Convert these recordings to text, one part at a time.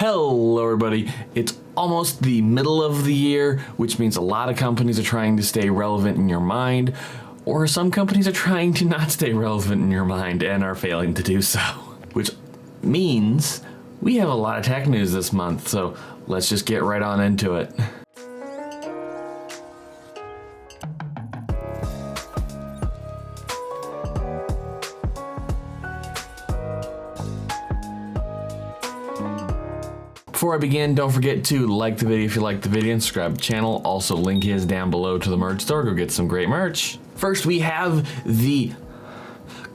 Hello everybody, it's almost the middle of the year, which means a lot of companies are trying to stay relevant in your mind, or some companies are trying to not stay relevant in your mind and are failing to do so. Which means we have a lot of tech news this month, so let's just get right on into it. Before I begin, don't forget to like the video if you like the video and subscribe to the channel. Also, link is down below to the merch store. Go get some great merch. First, we have the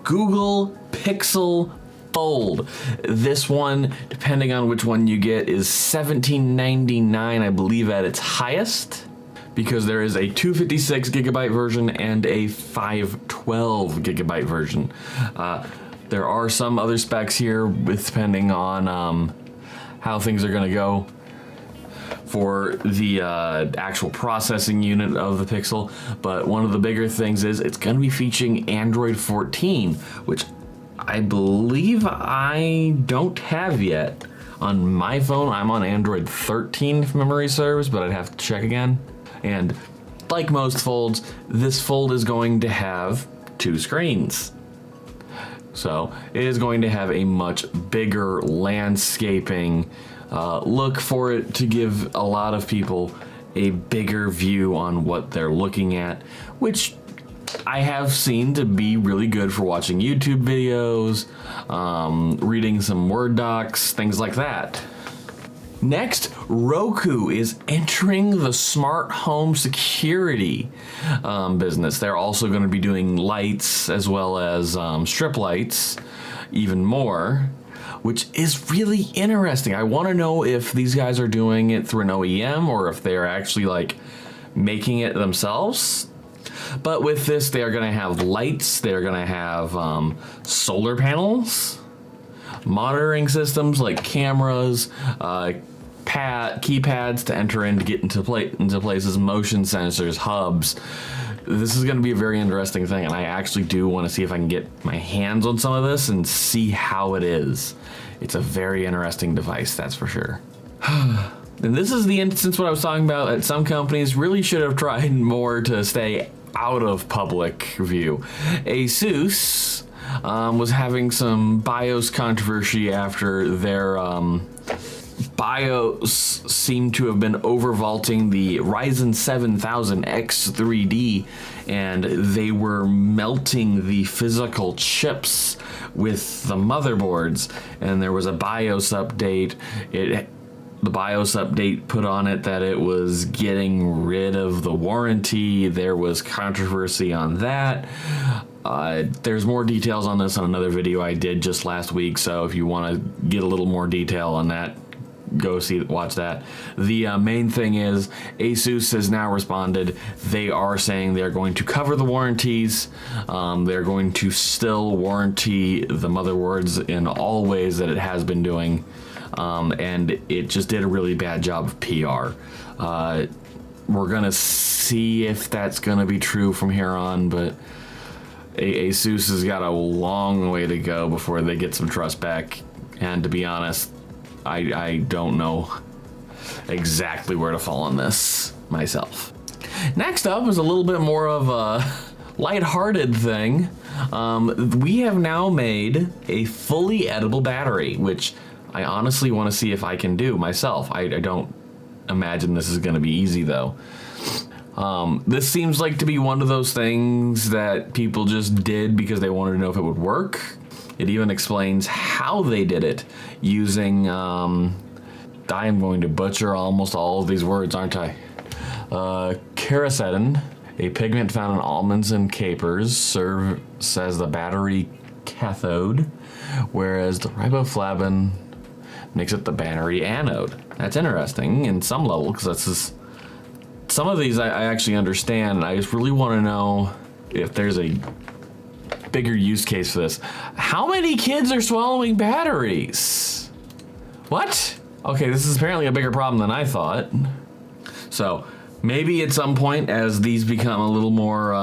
Google Pixel Fold. This one, depending on which one you get, is $17.99, I believe, at its highest, because there is a 256 gigabyte version and a 512 gigabyte version. There are some other specs here, depending on how things are going to go for the actual processing unit of the Pixel, but one of the bigger things is it's going to be featuring Android 14, which I believe I don't have yet. On my phone, I'm on Android 13 if memory serves, but I'd have to check again. And like most folds, this fold is going to have two screens. So it is going to have a much bigger landscaping look for it to give a lot of people a bigger view on what they're looking at, which I have seen to be really good for watching YouTube videos, reading some Word docs, things like that. Next, Roku is entering the smart home security business. They're also going to be doing lights as well as strip lights, even more, which is really interesting. I want to know if these guys are doing it through an OEM or if they're actually like making it themselves. But with this, they are going to have lights, they're going to have solar panels, monitoring systems like cameras, keypads to enter in to get into places, motion sensors, hubs. This is going to be a very interesting thing, and I actually do want to see if I can get my hands on some of this and see how it is. It's a very interesting device, that's for sure. And this is the instance what I was talking about, that some companies really should have tried more to stay out of public view. ASUS was having some BIOS controversy after their BIOS seemed to have been overvaulting the Ryzen 7000 X3D, and they were melting the physical chips with the motherboards, and there was a BIOS update. The BIOS update put on it that it was getting rid of the warranty. There was controversy on that. There's more details on this on another video I did just last week, so if you want to get a little more detail on that, go watch that. The main thing is ASUS has now responded. They are saying they're going to cover the warranties. They're going to still warranty the motherboards in all ways that it has been doing. And it just did a really bad job of PR. We're gonna see if that's gonna be true from here on, but ASUS has got a long way to go before they get some trust back. And to be honest, I don't know exactly where to fall on this myself. Next up is a little bit more of a lighthearted thing. We have now made a fully edible battery, which I honestly want to see if I can do myself. I don't imagine this is going to be easy though. This seems like to be one of those things that people just did because they wanted to know if it would work. It even explains how they did it using, I am going to butcher almost all of these words, aren't I? Quercetin, a pigment found in almonds and capers, serves as the battery cathode, whereas the riboflavin makes it the battery anode. That's interesting in some level, because that's just, some of these I actually understand, and I just really want to know if there's a bigger use case for this. How many kids are swallowing batteries? What? Okay, this is apparently a bigger problem than I thought. So maybe at some point, as these become a little more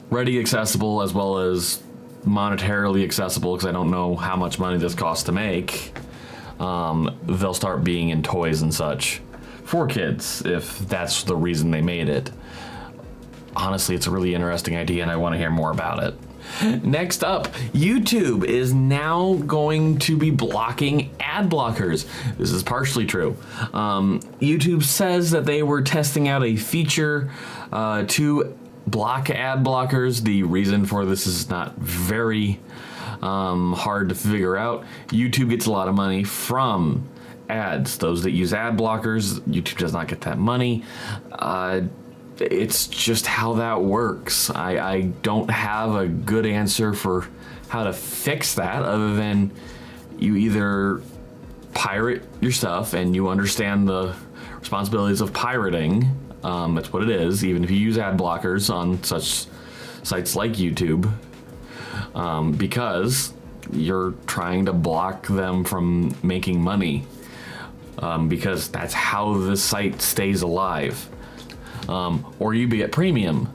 ready accessible as well as monetarily accessible, because I don't know how much money this costs to make, they'll start being in toys and such for kids, if that's the reason they made it. Honestly, it's a really interesting idea and I want to hear more about it. Next up, YouTube is now going to be blocking ad blockers. This is partially true. YouTube says that they were testing out a feature to block ad blockers. The reason for this is not very hard to figure out. YouTube gets a lot of money from ads. Those that use ad blockers, YouTube does not get that money. It's just how that works. I don't have a good answer for how to fix that other than you either pirate your stuff and you understand the responsibilities of pirating. That's what it is, even if you use ad blockers on such sites like YouTube, because you're trying to block them from making money, because that's how the site stays alive. Or you get premium.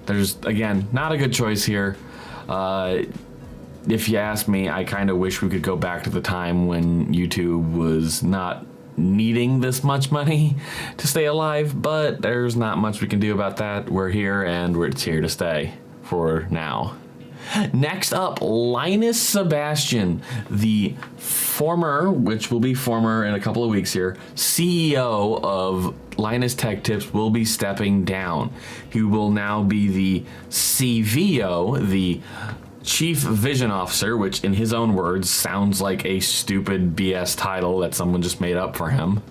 There's, again, not a good choice here. If you ask me, I kind of wish we could go back to the time when YouTube was not needing this much money to stay alive, but there's not much we can do about that. We're here and it's here to stay for now. Next up, Linus Sebastian, the former, which will be former in a couple of weeks here, CEO of Linus Tech Tips, will be stepping down. He will now be the CVO, the Chief Vision Officer, which in his own words sounds like a stupid BS title that someone just made up for him.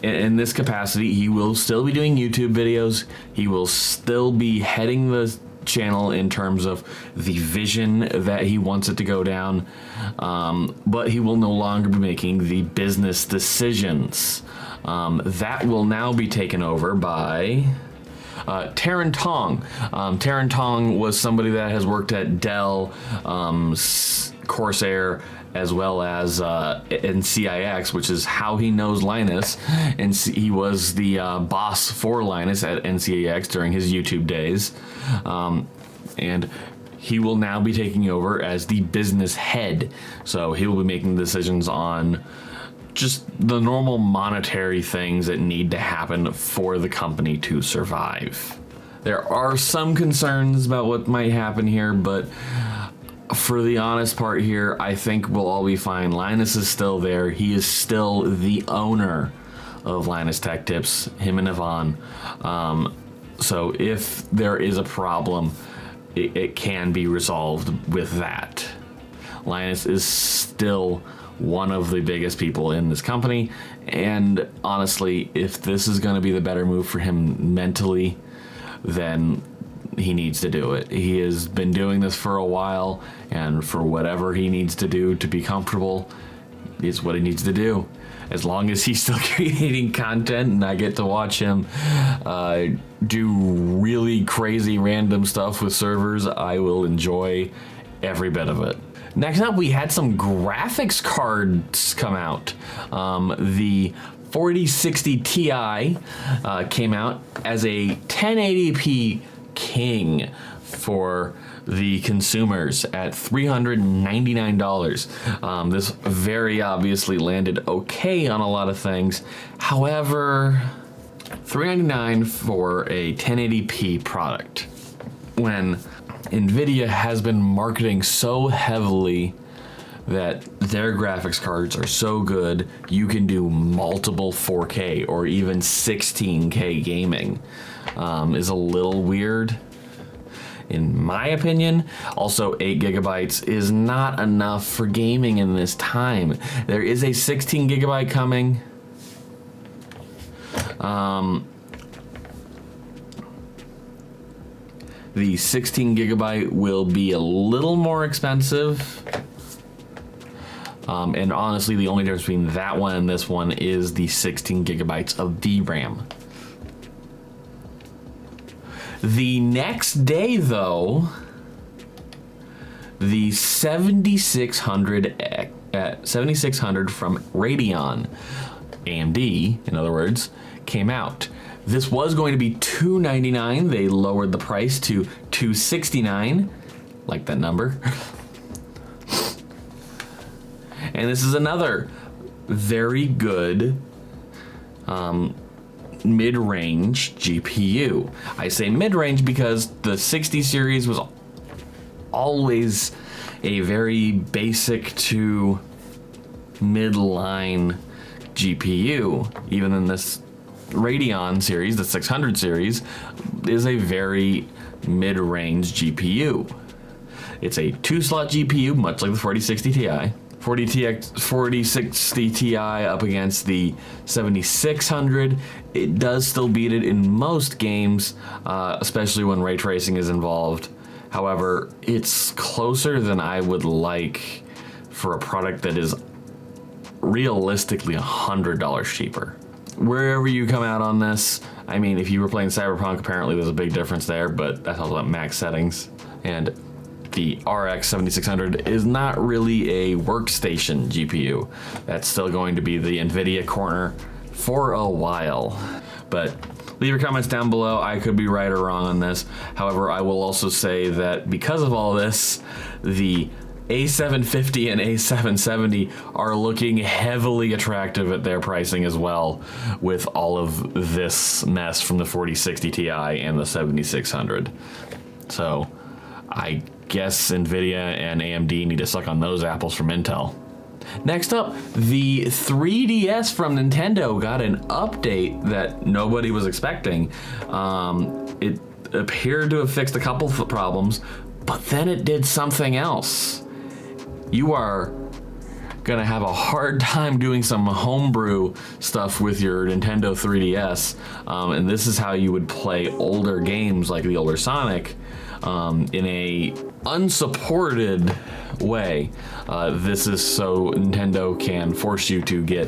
In this capacity, he will still be doing YouTube videos. He will still be heading the channel in terms of the vision that he wants it to go down, but he will no longer be making the business decisions. That will now be taken over by Taryn Tong. Taryn Tong was somebody that has worked at Dell, Corsair, as well as NCIX, which is how he knows Linus. And he was the boss for Linus at NCIX during his YouTube days. And he will now be taking over as the business head. So he will be making decisions on just the normal monetary things that need to happen for the company to survive. There are some concerns about what might happen here, but for the honest part here, I think we'll all be fine. Linus is still there. He is still the owner of Linus Tech Tips, him and Yvonne. So if there is a problem, it can be resolved with that. Linus is still one of the biggest people in this company, and honestly, if this is going to be the better move for him mentally, then he needs to do it. He has been doing this for a while, and for whatever he needs to do to be comfortable is what he needs to do. As long as he's still creating content and I get to watch him do really crazy random stuff with servers, I will enjoy every bit of it. Next up, we had some graphics cards come out. The 4060 Ti came out as a 1080p king for the consumers at $399. This very obviously landed okay on a lot of things. However, $399 for a 1080p product when NVIDIA has been marketing so heavily that their graphics cards are so good you can do multiple 4K or even 16K gaming, is a little weird in my opinion. Also, 8 gigabytes is not enough for gaming in this time. There is a 16 gigabyte coming. The 16 gigabyte will be a little more expensive. And honestly, the only difference between that one and this one is the 16 gigabytes of VRAM. The next day, though, the 7600 from Radeon, AMD, in other words, came out. This was going to be $299. They lowered the price to $269. Like that number. And this is another very good mid-range GPU. I say mid-range because the 60 series was always a very basic to mid-line GPU. Even in this Radeon series, the 600 series, is a very mid-range GPU. It's a 2-slot GPU, much like the 4060 Ti. 4060 Ti up against the 7600. It does still beat it in most games, especially when ray tracing is involved. However, it's closer than I would like for a product that is realistically $100 cheaper. Wherever you come out on this, I mean, if you were playing Cyberpunk, apparently there's a big difference there, but that's all about max settings. And the RX 7600 is not really a workstation GPU. That's still going to be the NVIDIA corner for a while. But leave your comments down below. I could be right or wrong on this. However, I will also say that because of all this, the A750 and A770 are looking heavily attractive at their pricing as well, with all of this mess from the 4060 Ti and the 7600. So I guess NVIDIA and AMD need to suck on those apples from Intel. Next up, the 3DS from Nintendo got an update that nobody was expecting. It appeared to have fixed a couple of problems, but then it did something else. You are gonna have a hard time doing some homebrew stuff with your Nintendo 3DS, and this is how you would play older games like the older Sonic in a unsupported way. This is so Nintendo can force you to get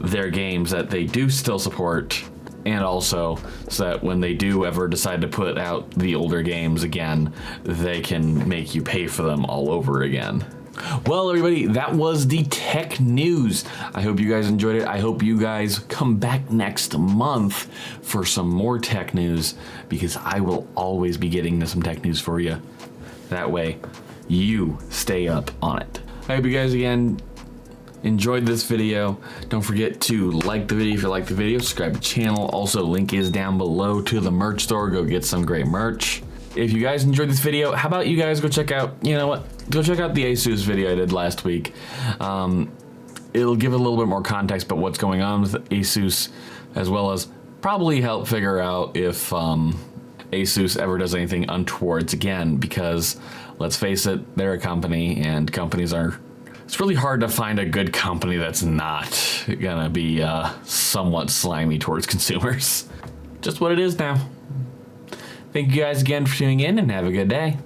their games that they do still support, and also so that when they do ever decide to put out the older games again, they can make you pay for them all over again. Well, everybody, that was the tech news. I hope you guys enjoyed it. I hope you guys come back next month for some more tech news, because I will always be getting some tech news for you. That way, you stay up on it. I hope you guys, again, enjoyed this video. Don't forget to like the video if you like the video. Subscribe to the channel. Also, link is down below to the merch store. Go get some great merch. If you guys enjoyed this video, how about you guys go check out, you know what? Go check out the ASUS video I did last week. It'll give a little bit more context about what's going on with ASUS, as well as probably help figure out if ASUS ever does anything untowards again, because let's face it, they're a company, and companies are, it's really hard to find a good company that's not gonna be somewhat slimy towards consumers. Just what it is now. Thank you guys again for tuning in, and have a good day.